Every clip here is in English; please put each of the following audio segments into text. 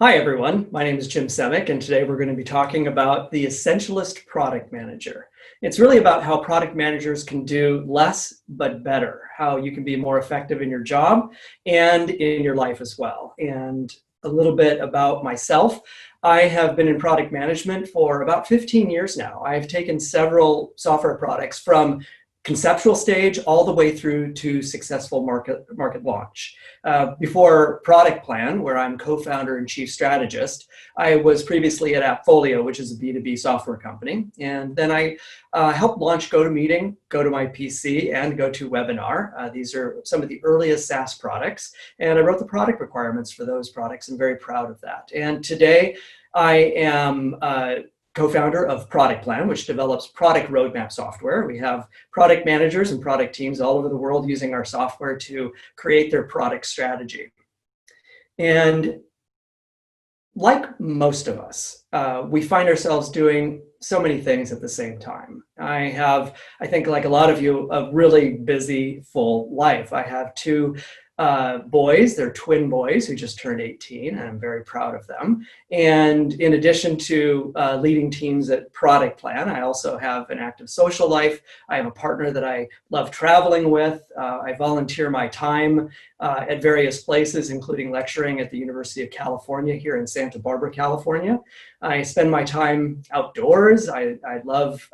Hi, everyone. My name is Jim Semick, and today we're going to be talking about the Essentialist Product Manager. It's really about how product managers can do less but better, how you can be more effective in your job and in your life as well. And a little bit about myself. I have been in product management for about 15 years now. I've taken several software products from conceptual stage all the way through to successful market launch. Before ProductPlan, where I'm co-founder and chief strategist, I was previously at Appfolio, which is a B2B software company. And then I helped launch GoToMeeting, GoToMyPC, and GoToWebinar. These are some of the earliest SaaS products. And I wrote the product requirements for those products. I'm very proud of that. And today I am co-founder of ProductPlan, which develops product roadmap software. We have product managers and product teams all over the world using our software to create their product strategy. And like most of us, we find ourselves doing so many things at the same time. I think like a lot of you, a really busy, full life. I have two boys. They're twin boys who just turned 18, and I'm very proud of them. And in addition to leading teams at ProductPlan, I also have an active social life. I have a partner that I love traveling with. I volunteer my time at various places, including lecturing at the University of California here in Santa Barbara, California. I spend my time outdoors. I love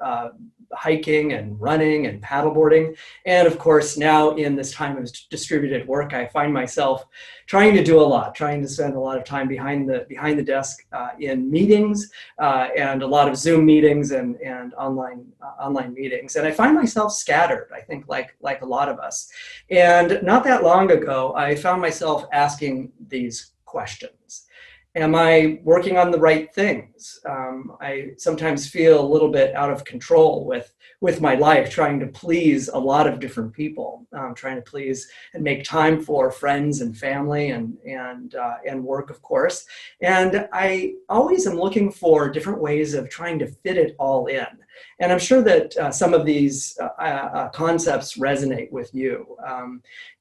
hiking and running and paddleboarding. And of course, now in this time of distributed work, I find myself trying to do a lot, trying to spend a lot of time behind the desk in meetings and a lot of Zoom meetings and online meetings. And I find myself scattered, I think, like a lot of us. And not that long ago, I found myself asking these questions. Am I working on the right things? I sometimes feel a little bit out of control with my life, trying to please a lot of different people, trying to please and make time for friends and family and work, of course. And I always am looking for different ways of trying to fit it all in. And I'm sure that some of these concepts resonate with you.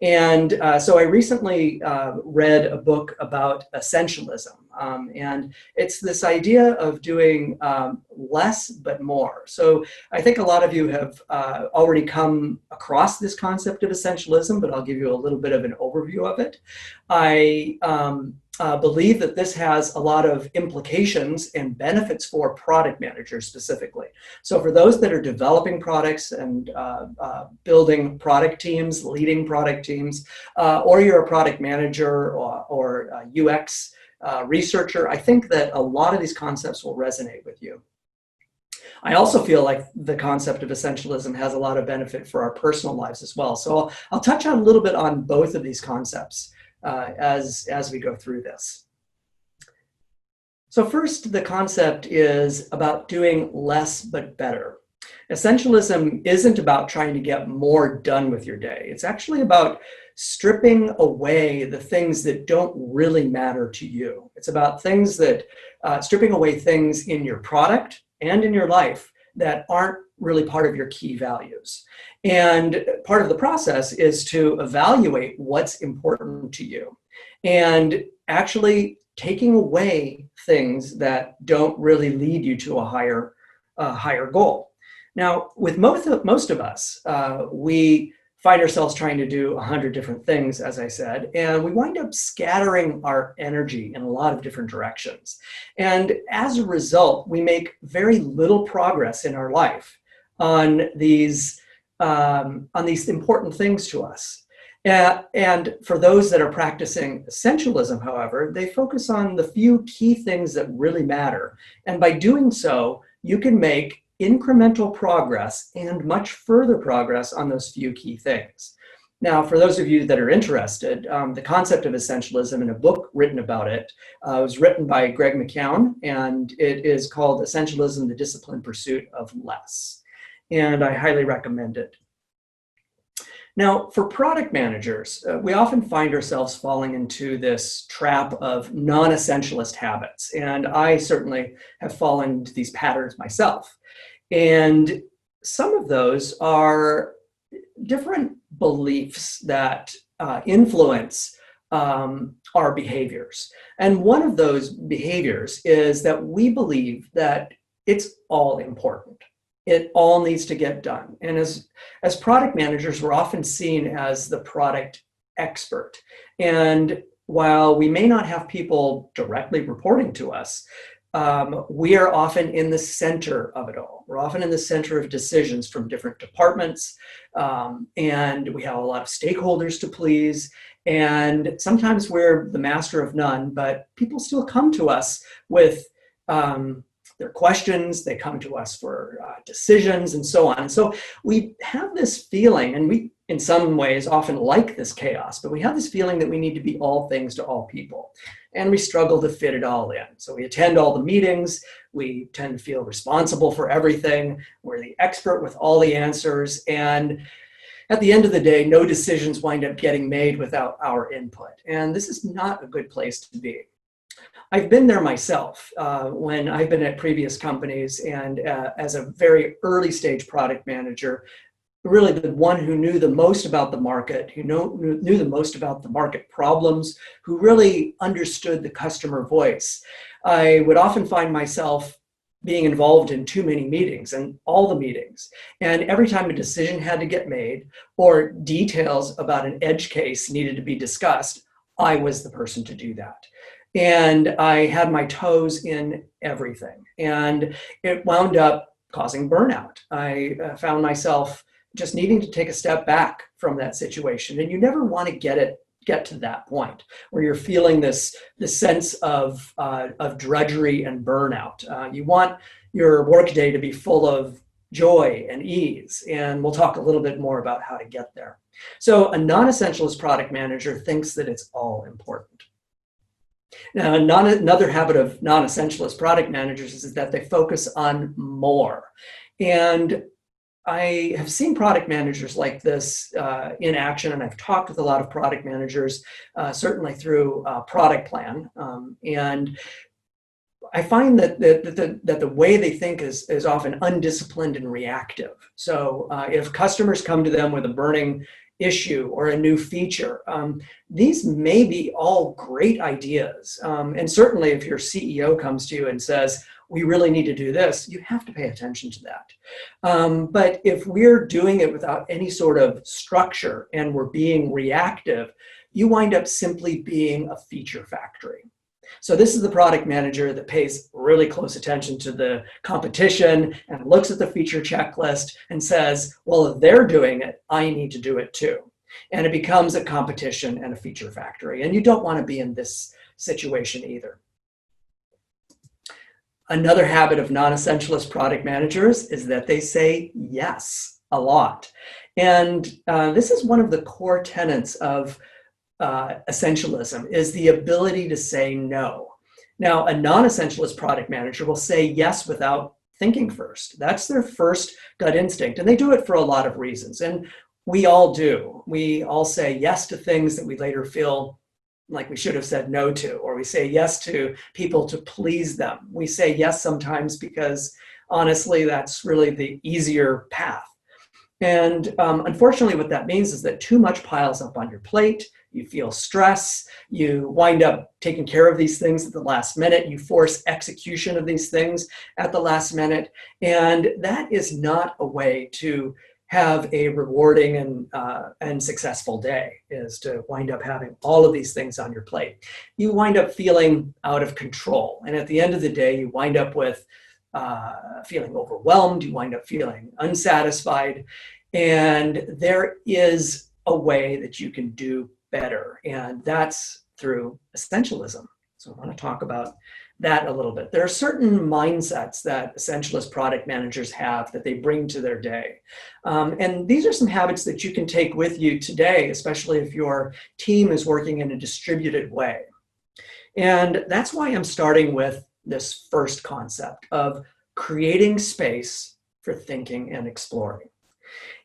So I recently read a book about essentialism. And it's this idea of doing less but more. So I think a lot of you have already come across this concept of essentialism, but I'll give you a little bit of an overview of it. I believe that this has a lot of implications and benefits for product managers specifically. So for those that are developing products and building product teams, leading product teams, or you're a product manager or UX researcher, I think that a lot of these concepts will resonate with you. I also feel like the concept of essentialism has a lot of benefit for our personal lives as well. So I'll touch on a little bit on both of these concepts as we go through this. So first, the concept is about doing less but better. Essentialism isn't about trying to get more done with your day. It's actually about stripping away the things that don't really matter to you. It's about things that, stripping away things in your product and in your life that aren't really part of your key values. And part of the process is to evaluate what's important to you and actually taking away things that don't really lead you to a higher goal. Now, with most of us, we find ourselves trying to do 100 different things, as I said, and we wind up scattering our energy in a lot of different directions. And as a result, we make very little progress in our life on these important things to us. And for those that are practicing essentialism, however, they focus on the few key things that really matter. And by doing so, you can make incremental progress and much further progress on those few key things. Now, for those of you that are interested, the concept of essentialism in a book written about it was written by Greg McKeown, and it is called Essentialism, the Disciplined Pursuit of Less. And I highly recommend it. Now, for product managers, we often find ourselves falling into this trap of non-essentialist habits. And I certainly have fallen into these patterns myself. And some of those are different beliefs that influence our behaviors. And one of those behaviors is that we believe that it's all important. It all needs to get done. And as product managers, we're often seen as the product expert. And while we may not have people directly reporting to us, we are often in the center of it all. We're often in the center of decisions from different departments, and we have a lot of stakeholders to please. And sometimes we're the master of none, but people still come to us with their questions. They come to us for decisions and so on. And so we have this feeling, and we, in some ways, often like this chaos, but we have this feeling that we need to be all things to all people. And we struggle to fit it all in. So we attend all the meetings. We tend to feel responsible for everything. We're the expert with all the answers. And at the end of the day, no decisions wind up getting made without our input. And this is not a good place to be. I've been there myself when I've been at previous companies, and as a very early stage product manager, really the one who knew the most about the market, who knew the most about the market problems, who really understood the customer voice. I would often find myself being involved in too many meetings, and all the meetings. And every time a decision had to get made or details about an edge case needed to be discussed, I was the person to do that. And I had my toes in everything. And it wound up causing burnout. I found myself just needing to take a step back from that situation. And you never want to get to that point where you're feeling this sense of drudgery and burnout. You want your workday to be full of joy and ease. And we'll talk a little bit more about how to get there. So a non-essentialist product manager thinks that it's all important. Now, another habit of non-essentialist product managers is that they focus on more. And I have seen product managers like this in action, and I've talked with a lot of product managers, certainly through ProductPlan. And I find that the way they think is often undisciplined and reactive. So if customers come to them with a burning issue or a new feature, these may be all great ideas. And certainly if your CEO comes to you and says, we really need to do this, you have to pay attention to that. But if we're doing it without any sort of structure and we're being reactive, you wind up simply being a feature factory. So this is the product manager that pays really close attention to the competition and looks at the feature checklist and says, well, if they're doing it, I need to do it too. And it becomes a competition and a feature factory. And you don't want to be in this situation either. Another habit of non-essentialist product managers is that they say yes a lot. And this is one of the core tenets of essentialism, is the ability to say no. Now, a non-essentialist product manager will say yes without thinking first. That's their first gut instinct. And they do it for a lot of reasons. And we all do. We all say yes to things that we later feel like we should have said no to, or we say yes to people to please them. We say yes sometimes because honestly, that's really the easier path. And unfortunately, what that means is that too much piles up on your plate. You feel stress. You wind up taking care of these things at the last minute. You force execution of these things at the last minute. And that is not a way to have a rewarding and successful day, is to wind up having all of these things on your plate. You wind up feeling out of control. And at the end of the day, you wind up with feeling overwhelmed. You wind up feeling unsatisfied. And there is a way that you can do better. And that's through essentialism. So I want to talk about that a little bit. There are certain mindsets that essentialist product managers have that they bring to their day. And these are some habits that you can take with you today, especially if your team is working in a distributed way. And that's why I'm starting with this first concept of creating space for thinking and exploring.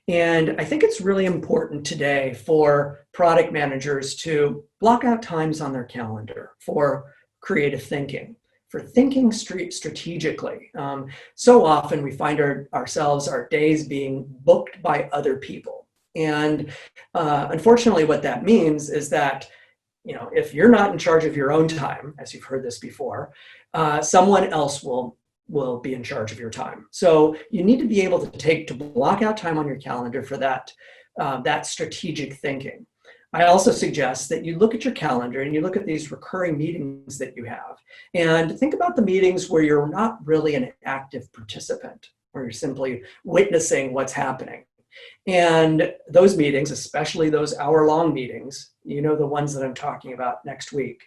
And I think it's really important today for product managers to block out times on their calendar for creative thinking, for thinking strategically. So often we find ourselves, our days being booked by other people. And unfortunately, what that means is that if you're not in charge of your own time, as you've heard this before, someone else will be in charge of your time. So you need to be able to block out time on your calendar for that strategic thinking. I also suggest that you look at your calendar and you look at these recurring meetings that you have, and think about the meetings where you're not really an active participant, where you're simply witnessing what's happening. And those meetings, especially those hour-long meetings, the ones that I'm talking about next week,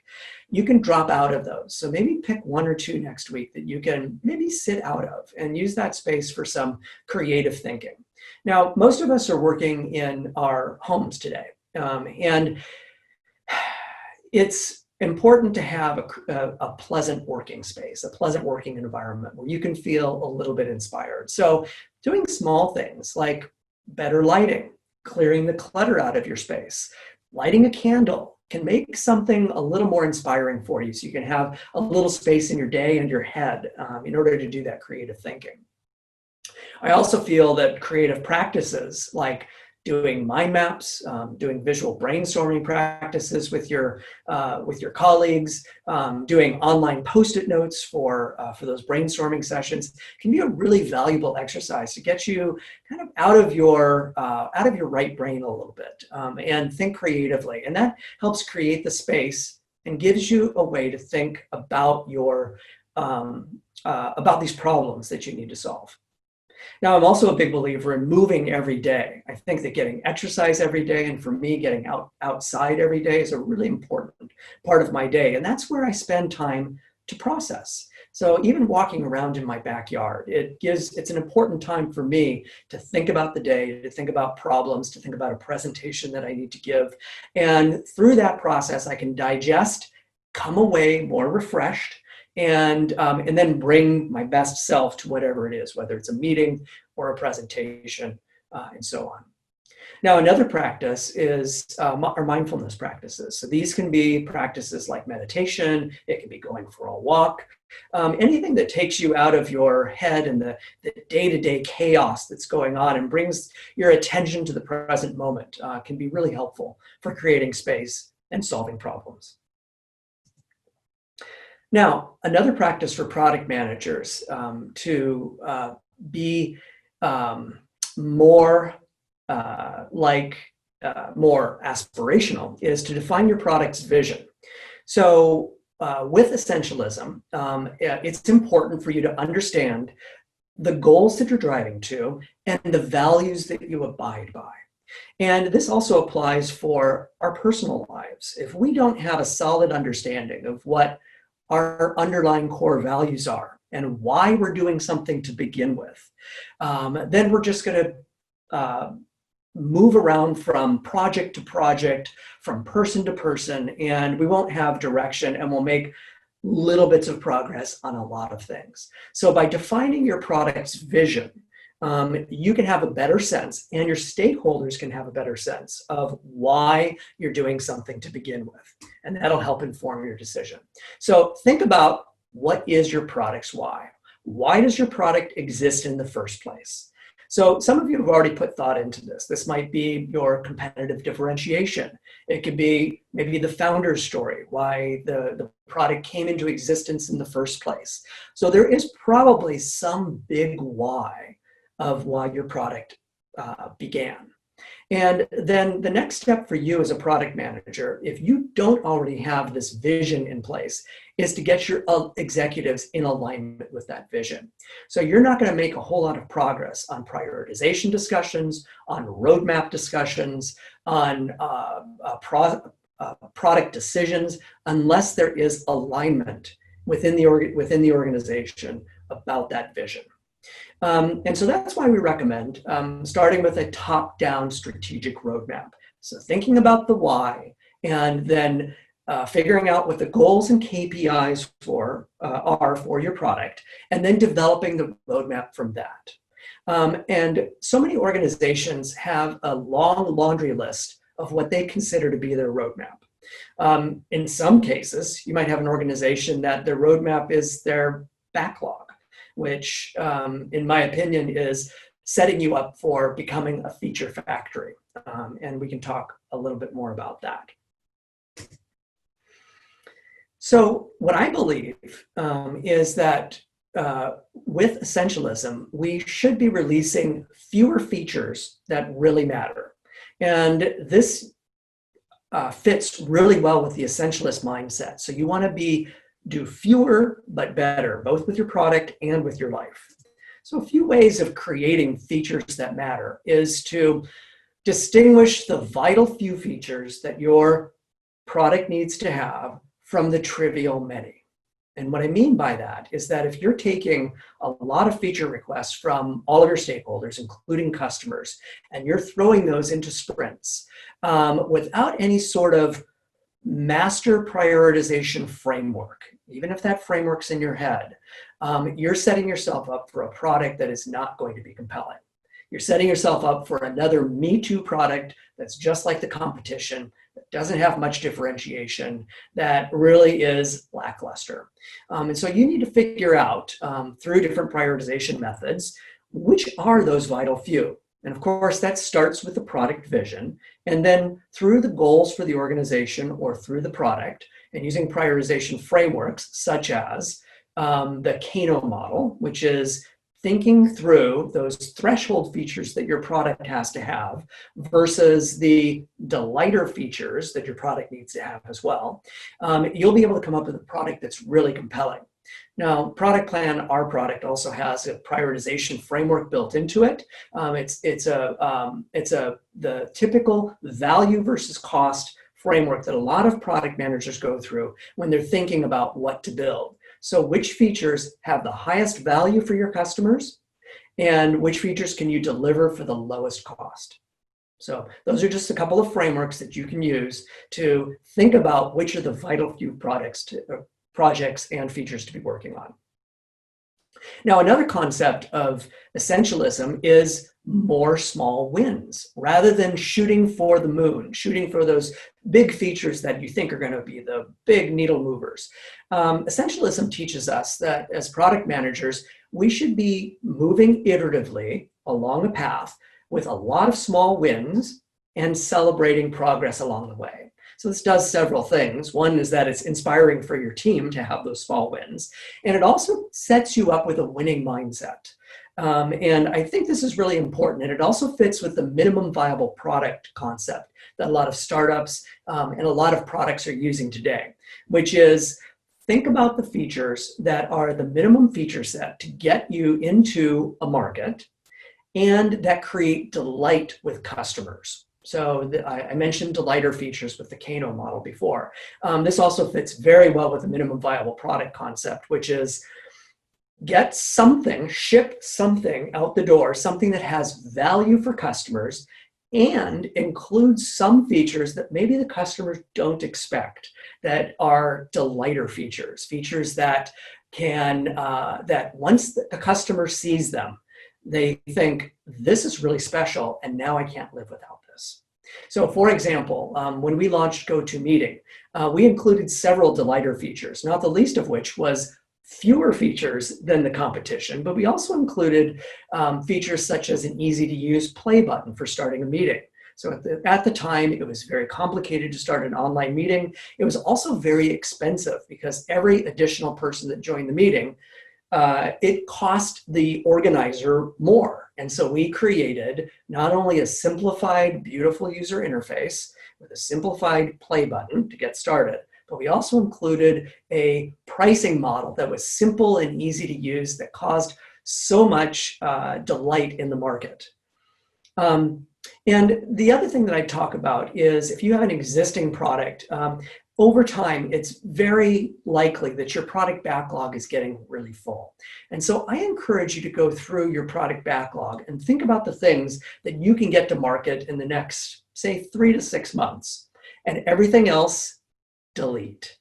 you can drop out of those. So maybe pick one or two next week that you can maybe sit out of and use that space for some creative thinking. Now, most of us are working in our homes today. And it's important to have a pleasant working space, a pleasant working environment where you can feel a little bit inspired. So doing small things like better lighting, clearing the clutter out of your space, lighting a candle can make something a little more inspiring for you, so you can have a little space in your day and your head in order to do that creative thinking. I also feel that creative practices like doing mind maps, doing visual brainstorming practices with your colleagues, doing online Post-it notes for those brainstorming sessions can be a really valuable exercise to get you kind of out of your right brain a little bit and think creatively. And that helps create the space and gives you a way to think about about these problems that you need to solve. Now, I'm also a big believer in moving every day. I think that getting exercise every day, and for me, getting outside every day is a really important part of my day. And that's where I spend time to process. So even walking around in my backyard, it's an important time for me to think about the day, to think about problems, to think about a presentation that I need to give. And through that process, I can digest, come away more refreshed, and then bring my best self to whatever it is, whether it's a meeting or a presentation, and so on. Now, another practice is our mindfulness practices. So these can be practices like meditation. It can be going for a walk. Anything that takes you out of your head and the day-to-day chaos that's going on and brings your attention to the present moment can be really helpful for creating space and solving problems. Now, another practice for product managers to be more aspirational is to define your product's vision. So with Essentialism, it's important for you to understand the goals that you're driving to and the values that you abide by. And this also applies for our personal lives. If we don't have a solid understanding of what our underlying core values are and why we're doing something to begin with, then we're just going to move around from project to project, from person to person, and we won't have direction, and we'll make little bits of progress on a lot of things. So by defining your product's vision, you can have a better sense, and your stakeholders can have a better sense of why you're doing something to begin with. And that'll help inform your decision. So think about, what is your product's why? Why does your product exist in the first place? So some of you have already put thought into this. This might be your competitive differentiation. It could be maybe the founder's story, why the product came into existence in the first place. So there is probably some big why of why your product began. And then the next step for you as a product manager, if you don't already have this vision in place, is to get your executives in alignment with that vision. So you're not going to make a whole lot of progress on prioritization discussions, on roadmap discussions, on product decisions, unless there is alignment within the organization about that vision. And so that's why we recommend starting with a top-down strategic roadmap. So thinking about the why, and then figuring out what the goals and KPIs are for your product, and then developing the roadmap from that. And so many organizations have a long laundry list of what they consider to be their roadmap. In some cases, you might have an organization that their roadmap is their backlog, which in my opinion is setting you up for becoming a feature factory. And we can talk a little bit more about that. So what I believe is that with essentialism, we should be releasing fewer features that really matter. And this fits really well with the essentialist mindset. So you want to do fewer but better, both with your product and with your life. So a few ways of creating features that matter is to distinguish the vital few features that your product needs to have from the trivial many. And what I mean by that is that if you're taking a lot of feature requests from all of your stakeholders, including customers, and you're throwing those into sprints without any sort of master prioritization framework, even if that framework's in your head, you're setting yourself up for a product that is not going to be compelling. You're setting yourself up for another Me Too product that's just like the competition, that doesn't have much differentiation, that really is lackluster. And so you need to figure out through different prioritization methods, which are those vital few. And of course, that starts with the product vision, and then through the goals for the organization or through the product, and using prioritization frameworks such as the Kano model, which is thinking through those threshold features that your product has to have versus the delighter features that your product needs to have as well, you'll be able to come up with a product that's really compelling. Now, ProductPlan, our product, also has a prioritization framework built into it. It's the typical value versus cost framework that a lot of product managers go through when they're thinking about what to build. So which features have the highest value for your customers, and which features can you deliver for the lowest cost? So those are just a couple of frameworks that you can use to think about which are the vital few projects and features to be working on. Now, another concept of essentialism is more small wins. Rather than shooting for the moon, shooting for those big features that you think are going to be the big needle movers. Essentialism teaches us that as product managers, we should be moving iteratively along a path with a lot of small wins and celebrating progress along the way. So this does several things. One is that it's inspiring for your team to have those small wins. And it also sets you up with a winning mindset. And I think this is really important. And it also fits with the minimum viable product concept that a lot of startups and a lot of products are using today, which is think about the features that are the minimum feature set to get you into a market and that create delight with customers. So I mentioned delighter features with the Kano model before. This also fits very well with the minimum viable product concept, which is get something, ship something out the door, something that has value for customers and includes some features that maybe the customers don't expect, that are delighter features, features that can, that once the customer sees them, they think, this is really special, and now I can't live without this. So for example, when we launched GoToMeeting, we included several delighter features, not the least of which was fewer features than the competition, but we also included features such as an easy-to-use play button for starting a meeting. So at the time, it was very complicated to start an online meeting. It was also very expensive because every additional person that joined the meeting, it cost the organizer more. And so we created not only a simplified, beautiful user interface with a simplified play button to get started, but we also included a pricing model that was simple and easy to use that caused so much delight in the market. And the other thing that I talk about is if you have an existing product, over time, it's very likely that your product backlog is getting really full. And so I encourage you to go through your product backlog and think about the things that you can get to market in the next, say, 3 to 6 months, and everything else, delete.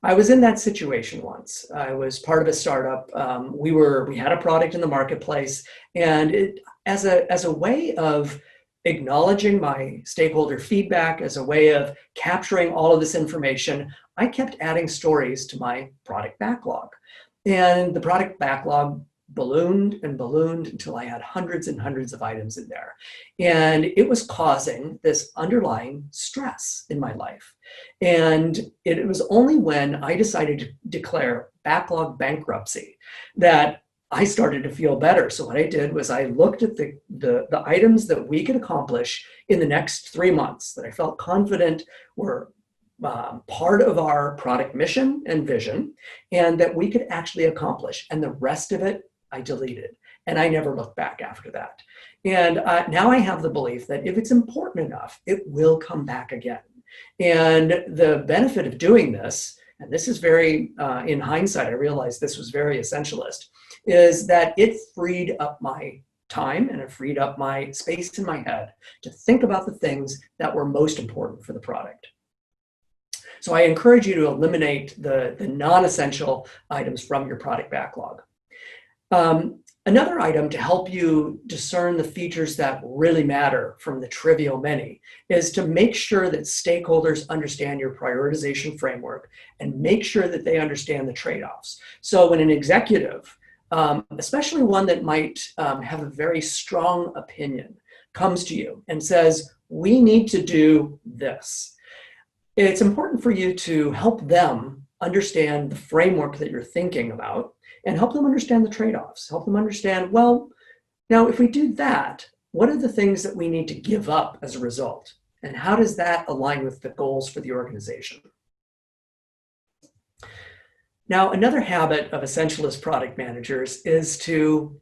I was in that situation once. I was part of a startup. We had a product in the marketplace, and as a way of acknowledging my stakeholder feedback, as a way of capturing all of this information, I kept adding stories to my product backlog. And the product backlog ballooned and ballooned until I had hundreds and hundreds of items in there. And it was causing this underlying stress in my life. And it was only when I decided to declare backlog bankruptcy that I started to feel better. So what I did was I looked at the items that we could accomplish in the next 3 months that I felt confident were part of our product mission and vision, and that we could actually accomplish. And the rest of it, I deleted. And I never looked back after that. And now I have the belief that if it's important enough, it will come back again. And the benefit of doing this, and this is very, in hindsight, I realized this was very essentialist, is that it freed up my time and it freed up my space in my head to think about the things that were most important for the product. So I encourage you to eliminate the non-essential items from your product backlog. Another item to help you discern the features that really matter from the trivial many is to make sure that stakeholders understand your prioritization framework and make sure that they understand the trade-offs. So when an executive, especially one that might have a very strong opinion, comes to you and says, we need to do this, it's important for you to help them understand the framework that you're thinking about and help them understand the trade-offs. Help them understand, well, now if we do that, what are the things that we need to give up as a result? And how does that align with the goals for the organization? Now, another habit of essentialist product managers is to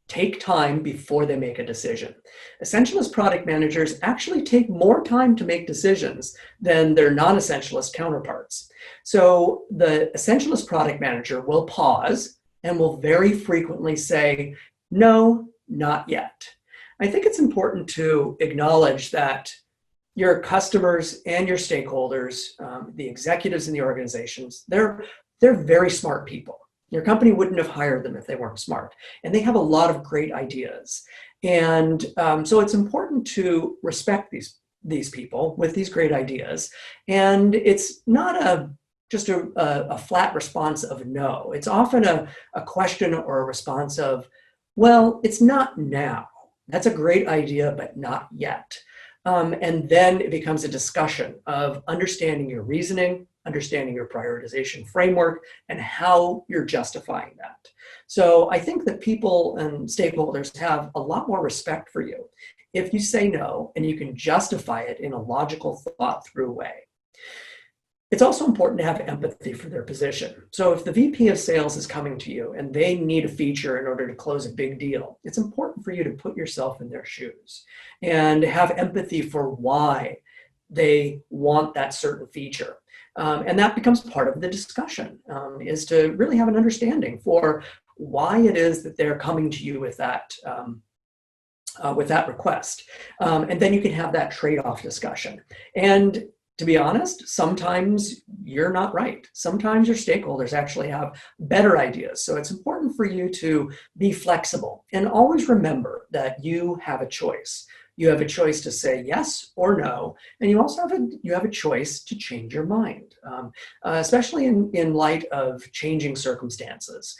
take time before they make a decision. Essentialist product managers actually take more time to make decisions than their non-essentialist counterparts. So the essentialist product manager will pause and will very frequently say, no, not yet. I think it's important to acknowledge that your customers and your stakeholders, the executives in the organizations, they're very smart people. Your company wouldn't have hired them if they weren't smart. And they have a lot of great ideas. And so it's important to respect these people with these great ideas. And it's not just a flat response of no. It's often a question or a response of, well, it's not now. That's a great idea, but not yet. And then it becomes a discussion of understanding your reasoning, understanding your prioritization framework, and how you're justifying that. So I think that people and stakeholders have a lot more respect for you if you say no and you can justify it in a logical, thought-through way. It's also important to have empathy for their position. So if the VP of sales is coming to you and they need a feature in order to close a big deal, it's important for you to put yourself in their shoes and have empathy for why they want that certain feature. And that becomes part of the discussion, is to really have an understanding for why it is that they're coming to you with that request. And then you can have that trade-off discussion. And to be honest, sometimes you're not right. Sometimes your stakeholders actually have better ideas. So it's important for you to be flexible and always remember that you have a choice. You have a choice to say yes or no, and you also have a choice to change your mind, especially in light of changing circumstances,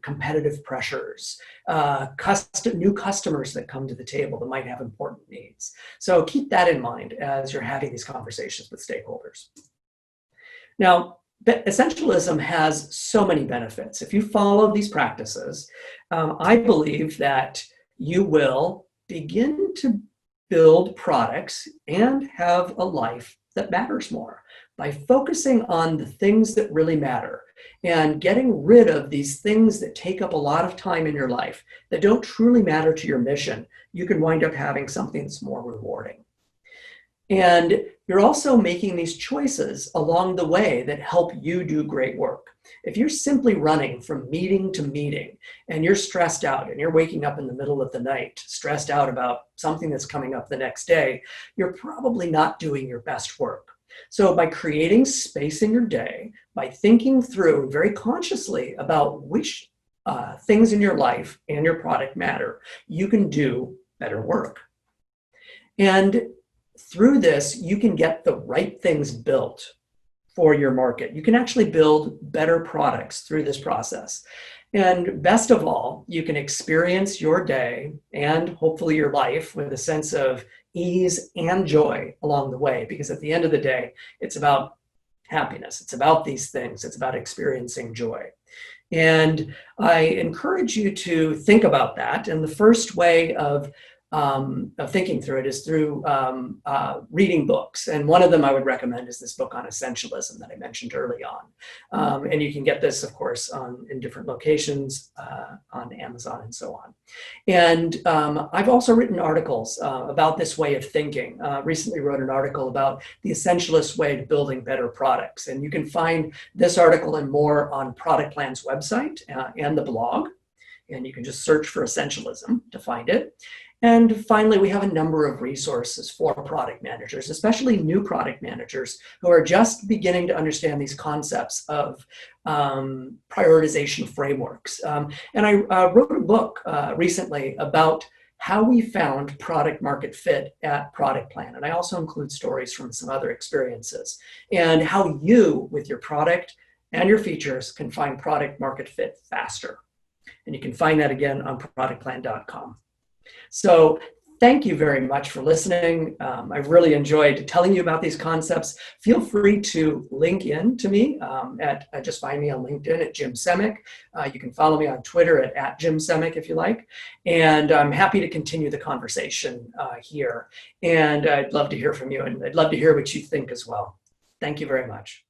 competitive pressures, new customers that come to the table that might have important needs. So keep that in mind as you're having these conversations with stakeholders. Now, essentialism has so many benefits. If you follow these practices, I believe that you will begin to build products and have a life that matters more by focusing on the things that really matter and getting rid of these things that take up a lot of time in your life that don't truly matter to your mission. You can wind up having something that's more rewarding. And you're also making these choices along the way that help you do great work. If you're simply running from meeting to meeting and you're stressed out and you're waking up in the middle of the night, stressed out about something that's coming up the next day, you're probably not doing your best work. So by creating space in your day, by thinking through very consciously about which things in your life and your product matter, you can do better work. And through this, you can get the right things built for your market. You can actually build better products through this process. And best of all, you can experience your day and hopefully your life with a sense of ease and joy along the way, because at the end of the day, it's about happiness. It's about these things. It's about experiencing joy. And I encourage you to think about that. And the first way of thinking through it is through reading books. And one of them I would recommend is this book on Essentialism that I mentioned early on. And you can get this, of course, in different locations on Amazon and so on. And I've also written articles about this way of thinking. Recently wrote an article about the essentialist way to building better products. And you can find this article and more on ProductPlan's website and the blog. And you can just search for Essentialism to find it. And finally, we have a number of resources for product managers, especially new product managers who are just beginning to understand these concepts of prioritization frameworks. And I wrote a book recently about how we found product market fit at ProductPlan. And I also include stories from some other experiences and how you, with your product and your features, can find product market fit faster. And you can find that again on ProductPlan.com. So thank you very much for listening. I've really enjoyed telling you about these concepts. Feel free to link in to me just find me on LinkedIn at Jim Semick. You can follow me on Twitter at Jim Semick if you like. And I'm happy to continue the conversation here. And I'd love to hear from you, and I'd love to hear what you think as well. Thank you very much.